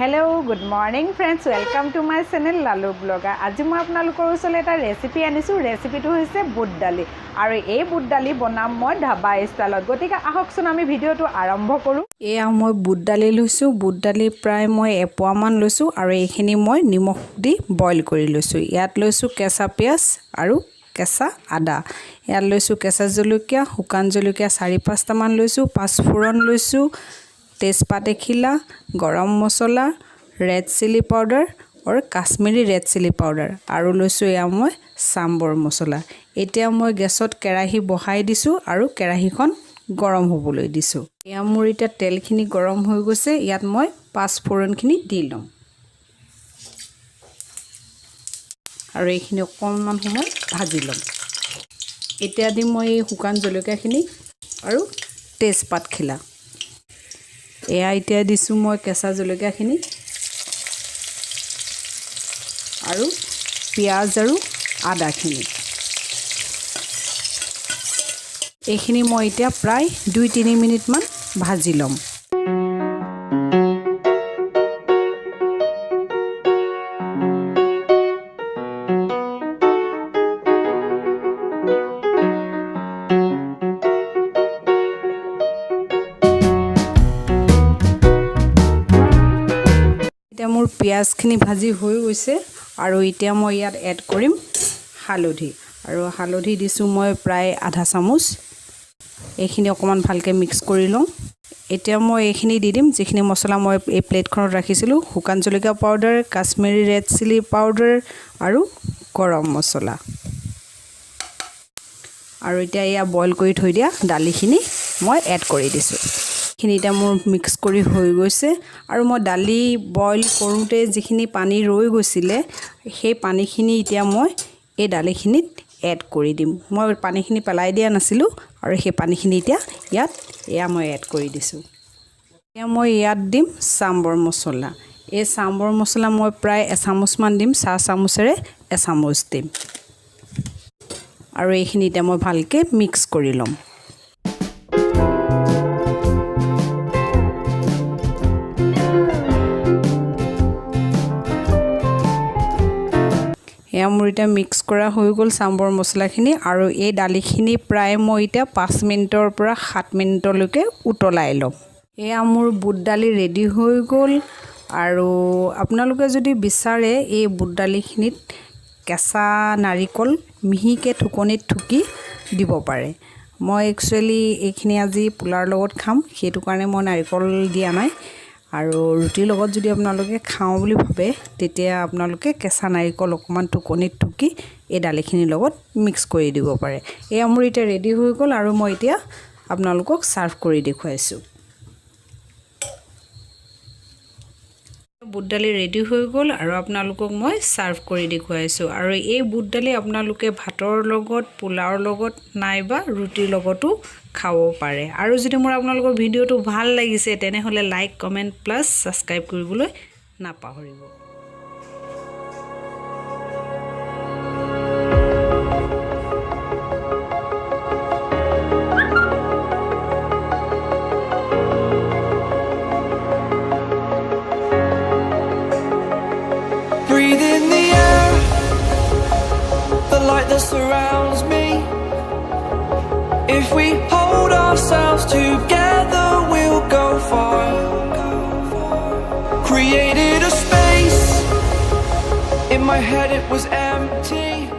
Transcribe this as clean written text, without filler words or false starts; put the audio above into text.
Hello, good morning friends. Welcome to my channel Lalu Blogger. আজি মই আপোনালোকৰ ওচৰলৈ এটা ৰেচিপি আনিছো। ৰেচিপিটো হৈছে বুট দালি আৰু এই বুট দালি বনাম মই ধাবা ষ্টাইলত। গতিকে আহকচোন আমি ভিডিওটো আৰম্ভ কৰো। এয়া মই বুট দালি লৈছো। বুট দালি প্ৰায় মই এপোৱা মান লৈছো আৰু এইখিনি মই নিমখ দি বইল কৰি লৈছো। ইয়াত লৈছো কেঁচা পিয়াজ আৰু কেঁচা আদা। ইয়াত লৈছো কেঁচা জলকীয়া, শুকান জলকীয়া 4-5টা মান লৈছো, পাঁচফোৰণ লৈছো, तेजपात एखिला, गरम मसला, रेड चिली पाउडर और काश्मीरी रेड चिली पाउडर और लैसो या मैं सांबर मसला। एतिया मैं गैसत केराही बहाई दिसु और केराहीखन गरम होबोलै दिसु। या मोर इटा तेलखिनि गरम হৈ গৈছে। ইয়াত মই পাঁচফোৰণখিনি দি লম আৰু এইখিনি অকণমান সময় ভাজি লম। এতিয়া দি মই শুকান জলকীয়াখিনি আৰু তেজপাত খিলা। এয়া এতিয়া দিছো মই কেঁচা জলকীয়াখিনি আৰু পিয়াজ আৰু আদাখিনি। এইখিনি মই এতিয়া প্ৰায় 2-3 মিনিট মান ভাজি লম। मोर पियाजखिनि भाजी হৈ গৈছে আৰু এতিয়া মই ইয়াত এড কৰিম হালধি আৰু হালধি দিছো মই প্ৰায় আধা চামুচ। এইখিনি অকমান ভালকে মিক্স কৰি লম। এতিয়া মই এইখিনি দি দিম যিখিনি মছলা মই এই প্লেটখনত ৰাখিছিলো। শুকান জলকীয়া powder, Kashmiri red chilli powder আৰু গৰম মছলা। আৰু এতিয়া ইয়া বইল কৰি থৈ দিয়া দালিখিনি মই এড কৰি দিছো। খিনিটা মোৰ মিক্স কৰি হৈ গৈছে আৰু মই দালি বইল কৰোতে যিখিনি পানী ৰৈ গৈছিলে সেই পানীখিনি এতিয়া মই এই দালিখিনিত এড কৰি দিম। মই পানীখিনি পেলাই দিয়া নাছিলো আৰু সেই পানীখিনি এতিয়া ইয়াত মই এড কৰি দিছো। এতিয়া মই ইয়াত দিম सांबर মছলা। এই सांबर মছলা মই প্ৰায় 1 চামুচ মান দিম। 4 চামুচেৰে 1 চামুচ দিম আৰু এইখিনি এতিয়া মই ভালকে মিক্স কৰি লম। या मोर इटा मिक्स करा হৈ গল सांबर মছলাখিনি আৰু এই দালিখিনি প্ৰায় মই ইটা 5 মিনিটৰ পৰা 7 মিনিটলৈকে উতলাই লম। এয়া মোৰ বুট দালি ৰেডি হৈ গল আৰু আপোনালোকে যদি বিচাৰে এই বুট দালিখিনিত কেঁচা নাৰিকল মিহিকে ঠুকনিত ঠুকি দিব পাৰে। মই একচুয়ালি এইখিনি আজি পোলাৰ লগত খাম, সেইটো কাৰণে মই নাৰিকল দিয়া নাই। আৰু ৰুটিৰ লগত যদি আপোনালোকে খাও বুলি ভাবে তেতিয়া আপোনালোকে কেঁচা নাৰিকল অকমান টুকনিত টুকি এই দালিখিনিৰ লগত মিক্স কৰি দিব পাৰে। এই মোৰ এটা ৰেডি হৈ গল আৰু মই এতিয়া আপোনালোকক সাৰ্ভ কৰি দেখুৱাইছো। বুট দালি ৰেডি হৈ গল আৰু আপোনালোকক মই সাৰ্ভ কৰি দেখুৱাইছো। আৰু এই বুট দালি আপোনালোকে ভাতৰ লগত, পোলাওৰ লগত নাইবা ৰুটিৰ লগতো খাব পাৰে। আৰু যদি মোৰ আপোনালোকৰ ভিডিওটো ভাল লাগিছে তেনেহলে লাইক, কমেন্ট প্লাস সাবস্ক্ৰাইব কৰিবলৈ নাপাহৰিব। Breathe in the air, the light that surrounds me. If we hold ourselves together, we'll go far. Created a space, in my head it was empty.